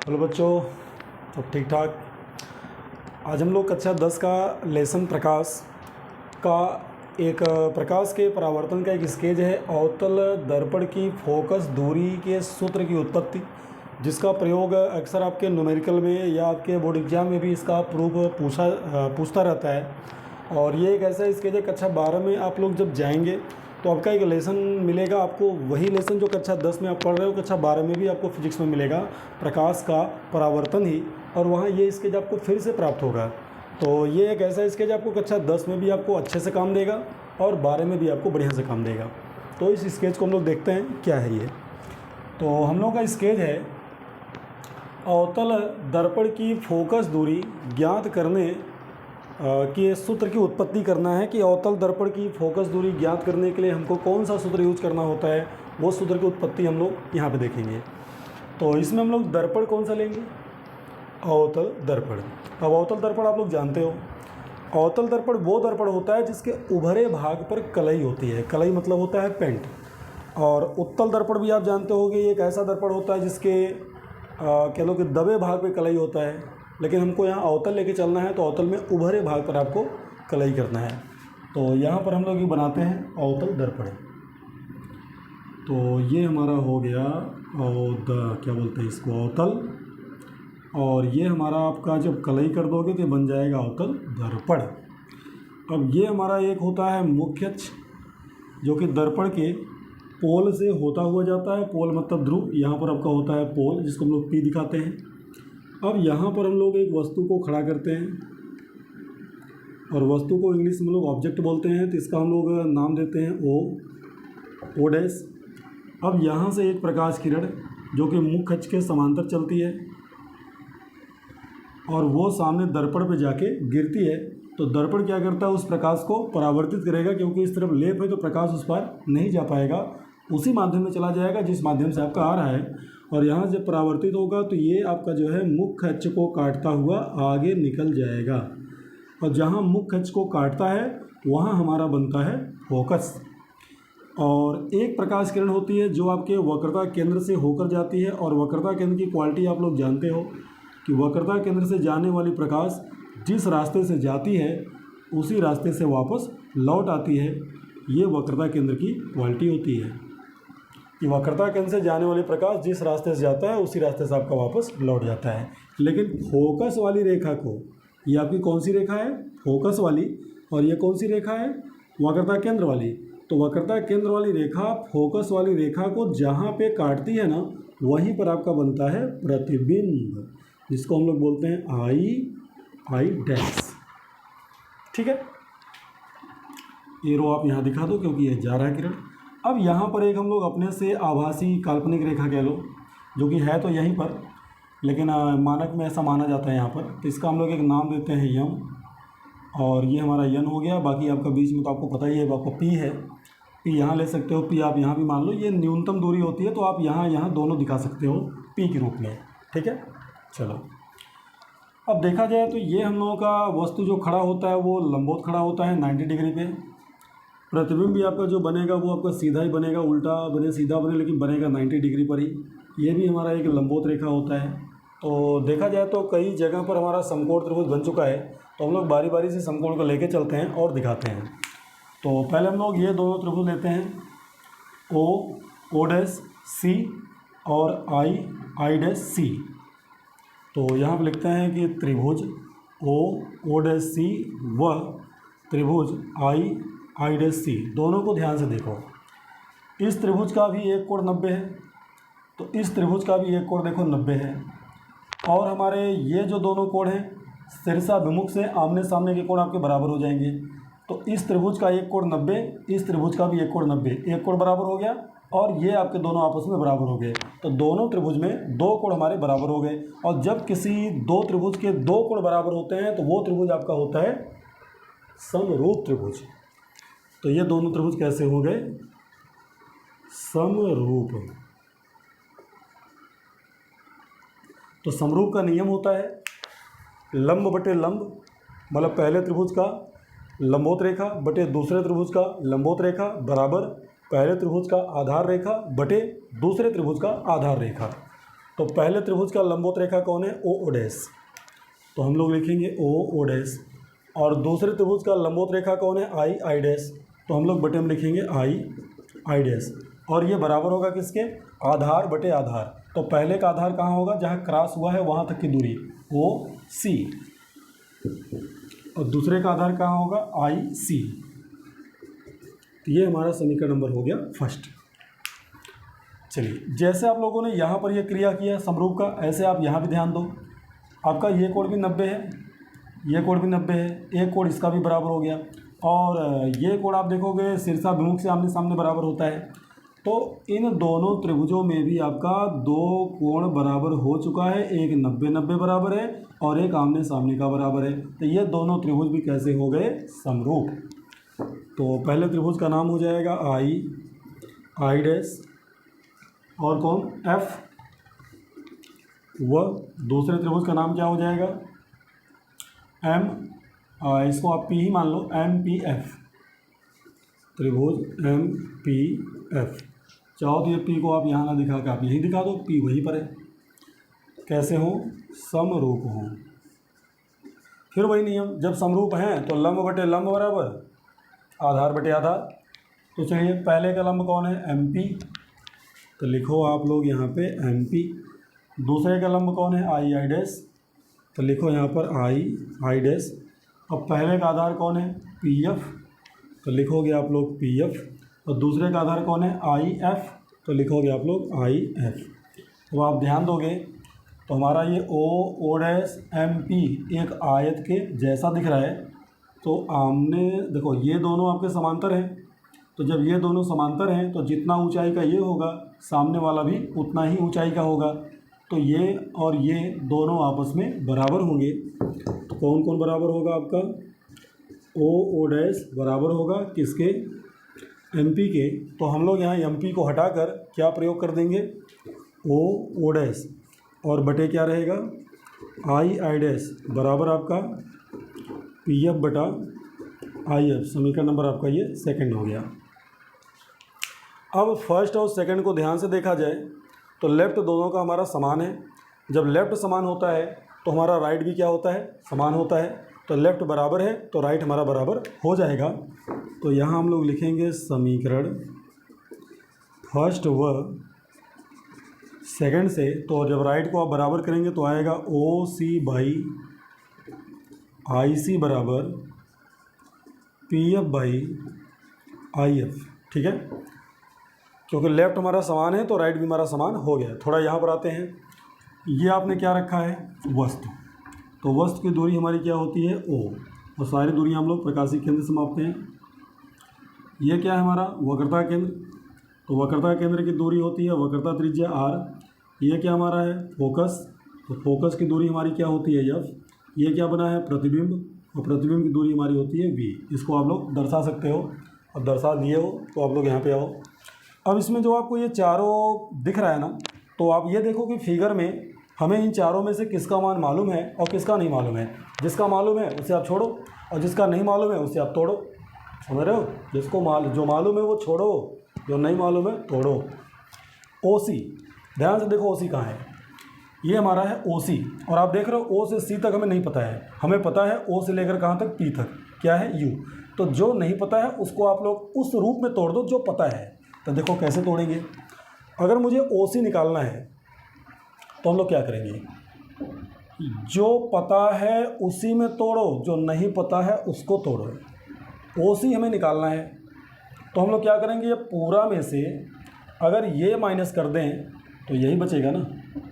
Hello बच्चों, सब ठीक ठाक। आज हम लोग कक्षा 10 का लेसन प्रकाश का एक प्रकाश के परावर्तन का एक स्केच है अवतल दर्पण की फोकस दूरी के सूत्र की उत्पत्ति, जिसका प्रयोग अक्सर आपके न्यूमेरिकल में या आपके बोर्ड एग्जाम में भी इसका प्रूफ पूछता रहता है। और ये एक ऐसा स्केच है, कक्षा 12 में आप लोग जब जाएंगे तो आपका एक लेसन मिलेगा, आपको वही लेसन जो कक्षा 10 में आप पढ़ रहे हो कक्षा 12 में भी आपको फिजिक्स में मिलेगा, प्रकाश का परावर्तन ही। और वहाँ ये स्केच आपको फिर से प्राप्त होगा। तो ये एक ऐसा स्केच आपको कक्षा 10 में भी आपको अच्छे से काम देगा और 12 में भी आपको बढ़िया से काम देगा। तो इस स्केच को हम लोग देखते हैं क्या है ये। तो हम लोग का स्केच है अवतल दर्पण की फोकस दूरी ज्ञात करने के सूत्र की उत्पत्ति करना है कि अवतल दर्पण की फोकस दूरी ज्ञात करने के लिए हमको कौन सा सूत्र यूज करना होता है, वो सूत्र की उत्पत्ति हम लोग यहाँ पे देखेंगे। तो इसमें हम लोग दर्पण कौन सा लेंगे, अवतल दर्पण। अब अवतल दर्पण आप लोग जानते हो, अवतल दर्पण वो दर्पण होता है जिसके उभरे भाग पर कलई होती है। कलई मतलब होता है पेंट। और उत्तल दर्पण भी आप जानते होगे, ये एक ऐसा दर्पण होता है जिसके कह लो कि दबे भाग पे कलई होता है, लेकिन हमको यहाँ अवतल लेके चलना है तो अवतल में उभरे भाग पर आपको कलई करना है। तो यहाँ पर हम लोग ये बनाते हैं अवतल दर्पण। तो ये हमारा हो गया क्या बोलते हैं इसको, अवतल। और ये हमारा आपका जब कलई कर दोगे तो बन जाएगा अवतल दर्पण। अब ये हमारा एक होता है मुख्य अक्ष, जो कि दर्पण के पोल से होता हुआ जाता है। पोल मतलब ध्रुव, यहाँ पर आपका होता है पोल, जिसको हम लोग पी दिखाते हैं। अब यहाँ पर हम लोग एक वस्तु को खड़ा करते हैं और वस्तु को इंग्लिश में लोग ऑब्जेक्ट बोलते हैं, तो इसका हम लोग नाम देते हैं ओ डैश। अब यहाँ से एक प्रकाश किरण जो कि मुख्य अक्ष के समांतर चलती है और वो सामने दर्पण पे जाके गिरती है। तो दर्पण क्या करता है, उस प्रकाश को परावर्तित करेगा, क्योंकि इस तरफ लेप है तो प्रकाश उस पर नहीं जा पाएगा, उसी माध्यम में चला जाएगा जिस माध्यम से आपका आ रहा है। और यहाँ जब परावर्तित होगा तो ये आपका जो है मुख्य अक्ष को काटता हुआ आगे निकल जाएगा। और जहाँ मुख्य अक्ष को काटता है वहाँ हमारा बनता है फोकस। और एक प्रकाश किरण होती है जो आपके वक्रता केंद्र से होकर जाती है। और वक्रता केंद्र की क्वालिटी आप लोग जानते हो कि वक्रता केंद्र से जाने वाली प्रकाश जिस रास्ते से जाती है उसी रास्ते से वापस लौट आती है। ये वक्रता केंद्र की क्वालिटी होती है कि वक्रता केंद्र से जाने वाली प्रकाश जिस रास्ते से जाता है उसी रास्ते से आपका वापस लौट जाता है। लेकिन फोकस वाली रेखा को, ये आपकी कौन सी रेखा है, फोकस वाली, और ये कौन सी रेखा है, वक्रता केंद्र वाली। तो वक्रता केंद्र वाली रेखा फोकस वाली रेखा को जहाँ पे काटती है ना, वहीं पर आपका बनता है प्रतिबिंब, जिसको हम लोग बोलते हैं आई डैश। ठीक है, ये रो आप यहाँ दिखा दो क्योंकि ये जा रहा है किरण। अब यहाँ पर एक हम लोग अपने से आभासी काल्पनिक रेखा कह लो, जो कि है तो यहीं पर, लेकिन मानक में ऐसा माना जाता है यहाँ पर। तो इसका हम लोग एक नाम देते हैं यम, और ये हमारा यन हो गया। बाकी आपका बीच में तो आपको पता ही है, आपको पी है, पी यहाँ ले सकते हो, पी आप यहाँ भी मान लो। ये न्यूनतम दूरी होती है, तो आप यहाँ दोनों दिखा सकते हो पी के रूप में। ठीक है, चलो अब देखा जाए तो ये हम लोगों का वस्तु जो खड़ा होता है वो लंबवत खड़ा होता है 90 डिग्री पे। प्रतिबिंब भी आपका जो बनेगा वो आपका सीधा ही बनेगा, उल्टा बने सीधा बने, लेकिन बनेगा 90 डिग्री पर ही। ये भी हमारा एक लंबवत रेखा होता है। तो देखा जाए तो कई जगह पर हमारा समकोण त्रिभुज बन चुका है, तो हम लोग बारी बारी से समकोण को लेके चलते हैं और दिखाते हैं। तो पहले हम लोग ये दोनों त्रिभुज लेते हैं, ओ डैश सी और आई डैश सी। तो यहाँ पर लिखते हैं कि त्रिभुज ओ डैश सी व त्रिभुज आई डैश सी, दोनों को ध्यान से देखो। इस त्रिभुज का भी एक कोण 90 है, तो इस त्रिभुज का भी एक कोण देखो 90 है। और हमारे ये जो दोनों कोण हैं शीर्षाभिमुख से आमने सामने के कोण आपके बराबर हो जाएंगे। तो इस त्रिभुज का एक कोण 90, इस त्रिभुज का भी एक कोण 90, एक कोण बराबर हो गया और ये आपके दोनों आपस में बराबर हो गए। तो दोनों त्रिभुज में दो कोण हमारे बराबर हो गए। और जब किसी दो त्रिभुज के दो कोण बराबर होते हैं तो वो त्रिभुज आपका होता है समरूप त्रिभुज। तो ये दोनों त्रिभुज कैसे हो गए, समरूप। तो समरूप का नियम होता है लंब बटे लंब, मतलब पहले त्रिभुज का लंबवत रेखा बटे दूसरे त्रिभुज का लंबवत रेखा बराबर पहले त्रिभुज का आधार रेखा बटे दूसरे त्रिभुज का आधार रेखा। तो पहले त्रिभुज का लंबवत रेखा कौन है? ओ डैश, तो हम लोग लिखेंगे ओ डैश। और दूसरे त्रिभुज का लंबवत रेखा कौन है? आई डैश, तो हम लोग बटे में लिखेंगे आई डैश। और ये बराबर होगा किसके? आधार बटे आधार। तो पहले का आधार कहाँ होगा? जहाँ क्रॉस हुआ है वहाँ तक की दूरी, वो सी, और दूसरे का आधार कहाँ होगा? आई सी। तो ये हमारा समीकरण नंबर हो गया फर्स्ट। चलिए, जैसे आप लोगों ने यहाँ पर ये क्रिया किया समरूप का, ऐसे आप यहाँ भी ध्यान दो। आपका ये कोण भी 90 है, ये कोण भी 90 है, एक कोण इसका भी बराबर हो गया, और ये कोण आप देखोगे शीर्षाभिमुख से आमने सामने बराबर होता है। तो इन दोनों त्रिभुजों में भी आपका दो कोण बराबर हो चुका है, एक 90-90 बराबर है और एक आमने सामने का बराबर है। तो ये दोनों त्रिभुज भी कैसे हो गए? समरूप। तो पहले त्रिभुज का नाम हो जाएगा आई डैश, और कौन? एफ। व दूसरे त्रिभुज का नाम क्या हो जाएगा? एम, इसको आप पी ही मान लो, एम पी एफ, त्रिभुज एम पी एफ। चाहो तो ये पी को आप यहाँ ना दिखा के आप यहीं दिखा दो, पी वहीं पर है। कैसे हो? समरूप हों। फिर वही नियम, जब समरूप हैं तो लंब बटे लंब बराबर, आधार बटे आधार। तो चलिए, पहले का लंब कौन है? एम पी, तो लिखो आप लोग यहाँ पे एम पी। दूसरे का लंब कौन है? आई डैश, तो लिखो यहाँ पर आई डैश। अब पहले का आधार कौन है? पी एफ, तो लिखोगे आप लोग पी एफ। और दूसरे का आधार कौन है? आई एफ, तो लिखोगे आप लोग आई एफ। तो आप ध्यान दोगे तो हमारा ये ओ डैश एम पी एक आयत के जैसा दिख रहा है। तो आमने देखो, ये दोनों आपके समांतर हैं, तो जब ये दोनों समांतर हैं तो जितना ऊंचाई का ये होगा, सामने वाला भी उतना ही ऊंचाई का होगा। तो ये और ये दोनों आपस में बराबर होंगे। तो कौन कौन बराबर होगा? आपका ओ डैश बराबर होगा किसके? एम पी के। तो हम लोग यहाँ एम पी को हटाकर क्या प्रयोग कर देंगे? ओ डैश, और बटे क्या रहेगा? आई डैश बराबर आपका पी एफ बटा आई एफ। समीकरण नंबर आपका ये सेकंड हो गया। अब फर्स्ट और सेकंड को ध्यान से देखा जाए तो लेफ्ट दोनों का हमारा समान है। जब लेफ्ट समान होता है तो हमारा राइट भी क्या होता है? समान होता है। तो लेफ्ट बराबर है तो राइट हमारा बराबर हो जाएगा। तो यहाँ हम लोग लिखेंगे समीकरण फर्स्ट व सेकंड से। तो जब राइट को आप बराबर करेंगे तो आएगा ओ सी बाई आई सी बराबर P F by I F. ठीक है, क्योंकि लेफ्ट हमारा समान है तो राइट भी हमारा समान हो गया। थोड़ा यहाँ पर आते हैं, ये आपने क्या रखा है? वस्तु। तो वस्तु की दूरी हमारी क्या होती है? ओ, और सारी दूरी हम लोग प्रकाशीय केंद्र से मापते हैं। ये क्या है हमारा? वक्रता केंद्र। तो वक्रता केंद्र की दूरी होती है वक्रता त्रिज्या आर। ये क्या हमारा है? फोकस। तो फोकस की दूरी हमारी क्या होती है? एफ। ये क्या बना है? प्रतिबिंब, और प्रतिबिंब की दूरी हमारी होती है वी। इसको आप लोग दर्शा सकते हो, और दर्शा दिए हो तो आप लोग यहाँ पे आओ। अब इसमें जो आपको ये चारों दिख रहा है ना, तो आप ये देखो कि फिगर में हमें इन चारों में से किसका मान मालूम है और किसका नहीं मालूम है। जिसका मालूम है उसे आप छोड़ो, और जिसका नहीं मालूम है उसे आप तोड़ो। समझ रहे हो? जिसको जो मालूम है वो छोड़ो, जो नहीं मालूम है तोड़ो। ओ सी, ध्यान से देखो ओ सी कहाँ है? ये हमारा है ओ सी, और आप देख रहे हो ओ से सी तक हमें नहीं पता है। हमें पता है ओ से लेकर कहाँ तक? पी तक। क्या है? यू। तो जो नहीं पता है उसको आप लोग उस रूप में तोड़ दो जो पता है। तो देखो कैसे तोड़ेंगे। अगर मुझे ओ सी निकालना है तो हम लोग क्या करेंगे? जो पता है उसी में तोड़ो, जो नहीं पता है उसको तोड़ो। ओ सी हमें निकालना है तो हम लोग क्या करेंगे? ये पूरा में से अगर ये माइनस कर दें तो यही बचेगा ना।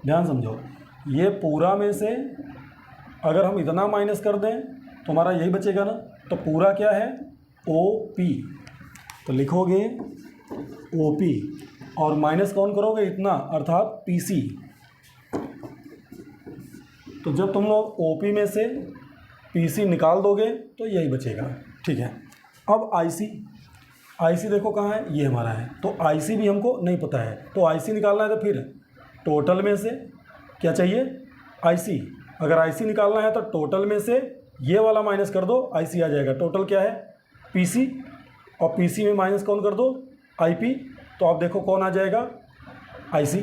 ध्यान समझो, ये पूरा में से अगर हम इतना माइनस कर दें तो हमारा यही बचेगा ना। तो पूरा क्या है? O P. तो लिखोगे ओ पी, और माइनस कौन करोगे? इतना, अर्थात पी सी। तो जब तुम लोग ओ पी में से पी सी निकाल दोगे तो यही बचेगा। ठीक है, अब आई सी। आई सी देखो कहाँ है? ये हमारा है। तो आई सी भी हमको नहीं पता है, तो आई सी निकालना है तो फिर टोटल में से क्या चाहिए? आई सी। अगर आई सी निकालना है तो टोटल में से ये वाला माइनस कर दो, आई सी आ जाएगा। टोटल क्या है? पी सी, और पी सी में माइनस कौन कर दो? I P. तो आप देखो कौन आ जाएगा? आई सी।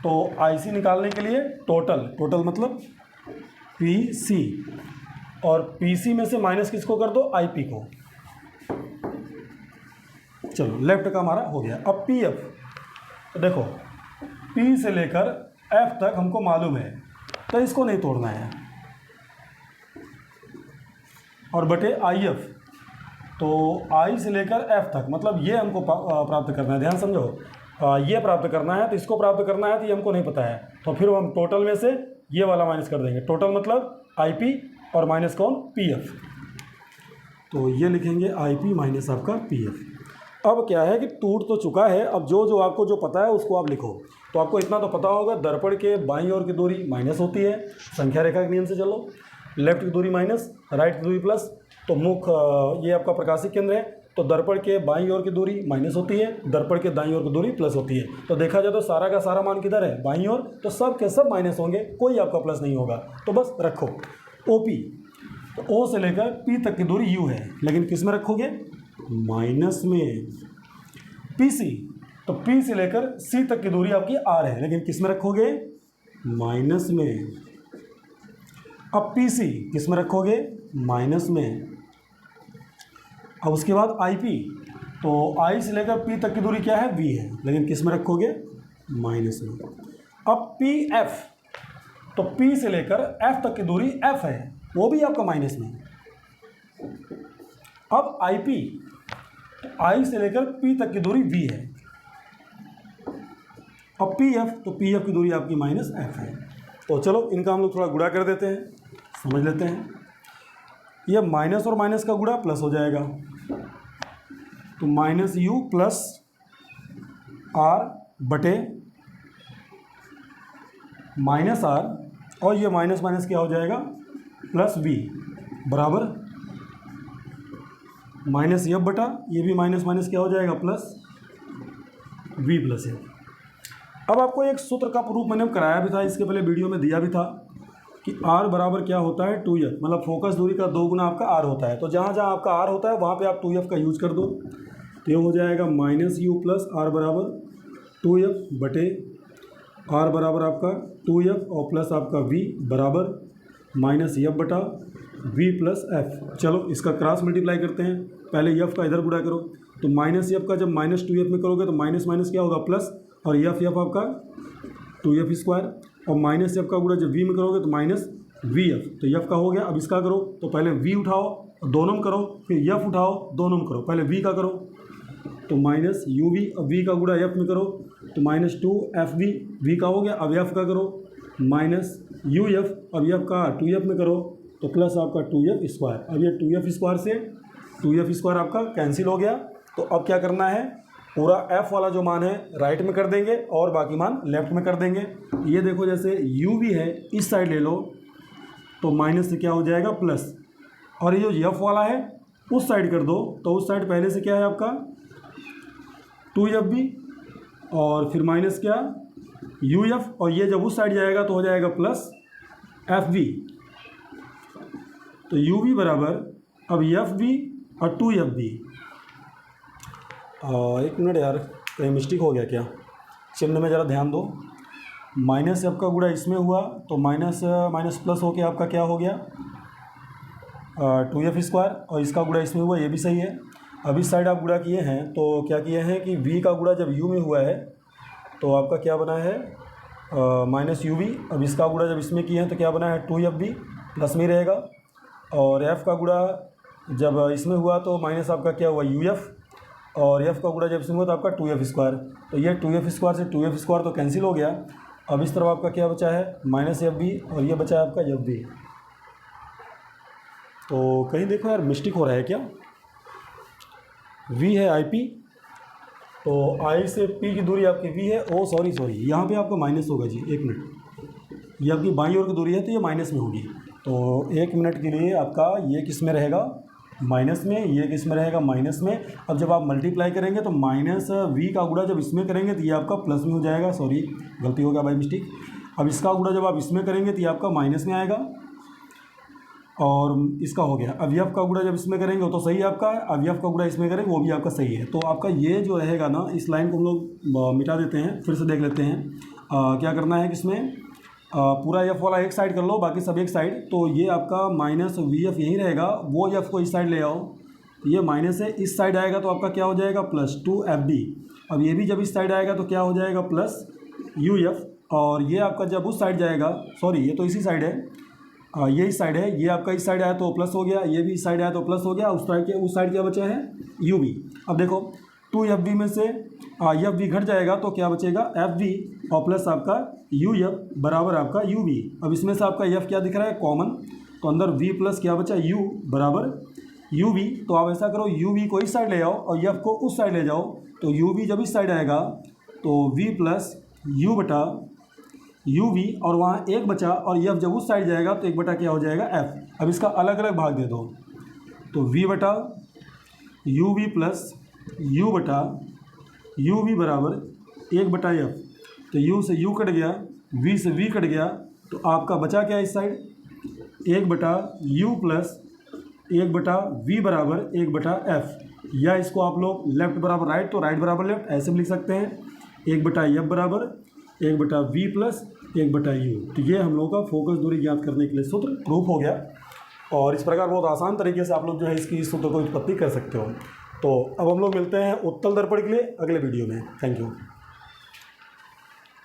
तो IC निकालने के लिए टोटल मतलब PC, और PC में से माइनस किसको कर दो, IP को। चलो लेफ्ट का हमारा हो गया। अब PF, तो देखो P से लेकर F तक हमको मालूम है, तो इसको नहीं तोड़ना है, और बटे IF, तो I से लेकर F तक मतलब ये हमको प्राप्त करना है। ध्यान समझो, ये प्राप्त करना है, तो इसको प्राप्त करना है, तो ये हमको नहीं पता है, तो फिर हम टोटल में से ये वाला माइनस कर देंगे। टोटल मतलब IP और माइनस कौन, PF, तो ये लिखेंगे IP माइनस आपका PF। अब क्या है कि टूट तो चुका है, अब जो आपको जो पता है उसको आप लिखो। तो आपको इतना तो पता होगा, दर्पण के बाईं ओर की दूरी माइनस होती है, संख्या रेखा के नियम से चलो, लेफ्ट की दूरी माइनस, राइट की दूरी प्लस। तो मुख ये आपका प्रकाशिक केंद्र है, तो दर्पण के बाईं ओर की दूरी माइनस होती है, दर्पण के दाईं ओर की दूरी प्लस होती है। तो देखा जाए तो सारा का सारा मान किधर है, बाईं ओर, तो सब के सब माइनस होंगे, कोई आपका प्लस नहीं होगा। तो बस रखो OP, तो O से लेकर P तक की दूरी U है, लेकिन किस में रखोगे, माइनस में। PC, तो P से लेकर C तक की दूरी आपकी R है, लेकिन किस में रखोगे, माइनस में। अब PC किस में रखोगे, माइनस में। अब उसके बाद IP, तो I से लेकर P तक की दूरी क्या है, V है, लेकिन किस में रखोगे, माइनस में। अब PF, तो P से लेकर F तक की दूरी F है, वो भी आपका माइनस में। अब IP, तो I से लेकर P तक की दूरी V है। अब PF, तो PF की दूरी आपकी माइनस F है। तो चलो इनका हम लोग थोड़ा गुणा कर देते हैं, समझ लेते हैं। ये माइनस और माइनस का गुणा प्लस हो जाएगा, तो माइनस U प्लस R बटे माइनस R, और ये माइनस माइनस क्या हो जाएगा, प्लस V, बराबर माइनस F बटा, ये भी माइनस माइनस क्या हो जाएगा, प्लस V प्लस F। अब आपको एक सूत्र का प्रूफ मैंने कराया भी था, इसके पहले वीडियो में दिया भी था कि R बराबर क्या होता है, 2F, मतलब फोकस दूरी का 2 गुना आपका R होता है। तो जहाँ जहाँ आपका R होता है वहाँ पे आप 2F का यूज कर दो, तो ये हो जाएगा माइनस U प्लस R बराबर 2F बटे R बराबर आपका 2F और प्लस आपका V बराबर माइनस F बटा V प्लस F। चलो इसका क्रॉस मल्टीप्लाई करते हैं, पहले F का इधर गुणा करो, तो माइनस F का जब माइनस 2F में करोगे तो माइनस माइनस क्या होगा, प्लस, और F आपका 2F स्क्वायर, और माइनस F का गुणा जब V में करोगे तो माइनस VF, तो F का हो गया। अब इसका करो, तो पहले V उठाओ दोनों में करो, फिर F उठाओ दोनों में करो, पहले V का करो, तो माइनस UV, अब V का गुणा F में करो, तो माइनस 2FV, V का हो गया। अब F का करो माइनस UF, अब F का 2F में करो, तो प्लस आपका 2F स्क्वायर। अब ये 2F स्क्वायर से 2F स्क्वायर आपका कैंसिल हो गया। तो अब क्या करना है, पूरा F वाला जो मान है राइट में कर देंगे और बाकी मान लेफ्ट में कर देंगे। ये देखो जैसे UV है, इस साइड ले लो, तो माइनस से क्या हो जाएगा, प्लस, और ये जो F वाला है उस साइड कर दो, तो उस साइड पहले से क्या है आपका 2FV, और फिर माइनस क्या UF, और ये जब उस साइड जाएगा तो हो जाएगा प्लस FV। तो UV बराबर अब FV और 2FV। एक मिनट यार, कहीं मिस्टेक हो गया क्या, चिन्ह में ज़रा ध्यान दो। माइनस F का गुणा इसमें हुआ, तो माइनस माइनस प्लस हो के आपका क्या हो गया 2F स्क्वायर, और इसका गुणा इसमें हुआ, ये भी सही है। अब इस साइड आप गुणा किए हैं, तो क्या किए हैं कि V का गुणा जब U में हुआ है तो आपका क्या बना है माइनस UV। अब इसका गुणा जब इसमें किए हैं तो क्या बना है 2FV, प्लस में रहेगा, और F का गुणा जब इसमें हुआ तो माइनस आपका क्या हुआ UF, और F का गुणा जब इसमें हुआ तो आपका 2F स्क्वायर। तो ये 2F स्क्वायर से 2F स्क्वायर तो कैंसिल हो गया। अब इस तरफ आपका क्या बचा है माइनस FV, और ये बचा है आपका FV। तो कहीं देखो यार मिस्टेक हो रहा है क्या, V है IP, तो I से P की दूरी आपकी V है, ओ सॉरी यहाँ पे आपका माइनस होगा जी, एक मिनट, ये आपकी बाईं ओर की दूरी है तो ये माइनस में होगी। तो एक मिनट के लिए आपका ये किस में रहेगा, माइनस में, ये किस में रहेगा, माइनस में। अब जब आप मल्टीप्लाई करेंगे तो माइनस V का गुणा जब इसमें करेंगे तो ये आपका प्लस में हो जाएगा, सॉरी गलती हो गया भाई मिस्टेक। अब इसका गुणा जब आप इसमें करेंगे तो ये आपका माइनस में आएगा, और इसका हो गया। अब F का गुणा जब इसमें करेंगे तो सही आपका है, अब F का गुणा इसमें करेंगे वो भी आपका सही है। तो आपका ये जो रहेगा ना, इस लाइन को हम लोग मिटा देते हैं, फिर से देख लेते हैं। क्या करना है कि इसमें पूरा एफ वाला एक साइड कर लो, बाकी सब एक साइड। तो ये आपका माइनस वी एफ यहीं रहेगा, वो एफ को इस साइड ले आओ, ये माइनस है, इस साइड आएगा तो आपका क्या हो जाएगा प्लस 2FB। अब ये भी जब इस साइड आएगा तो क्या हो जाएगा प्लस UF। और ये आपका जब उस साइड जाएगा, सॉरी ये तो इसी साइड है, ये इस साइड है, ये आपका इस साइड आया तो प्लस हो गया, ये भी इस साइड आया तो प्लस हो गया, उस साइड क्या बचा है UV। अब देखो 2FB में से FB घट जाएगा तो क्या बचेगा FB और प्लस आपका UF बराबर आपका UV। अब इसमें से आपका F क्या दिख रहा है कॉमन, तो अंदर V प्लस क्या बचा U बराबर UV। तो आप ऐसा करो UV को इस साइड ले आओ और F को उस साइड ले जाओ, तो UV जब इस साइड आएगा तो V प्लस U बटा UV और वहाँ एक बचा, और F जब उस साइड जाएगा तो एक बटा क्या हो जाएगा F। अब इसका अलग अलग भाग दे दो, तो V बटा UV प्लस U बटा UV बराबर एक बटा F। तो U से U कट गया, V से V कट गया, तो आपका बचा क्या इस साइड एक बटा U प्लस एक बटा V बराबर एक बटा F। या इसको आप लोग लेफ्ट बराबर राइट तो राइट बराबर लेफ्ट ऐसे भी लिख सकते हैं, एक बटा F बराबर एक बटा V प्लस एक बटा U। तो ये हम लोगों का फोकस दूरी ज्ञात करने के लिए सूत्र प्रूफ हो गया। और इस प्रकार बहुत आसान तरीके से आप लोग जो है इसकी सूत्र को उत्पत्ति कर सकते हो। तो अब हम लोग मिलते हैं उत्तल दर्पण के लिए अगले वीडियो में। Thank you.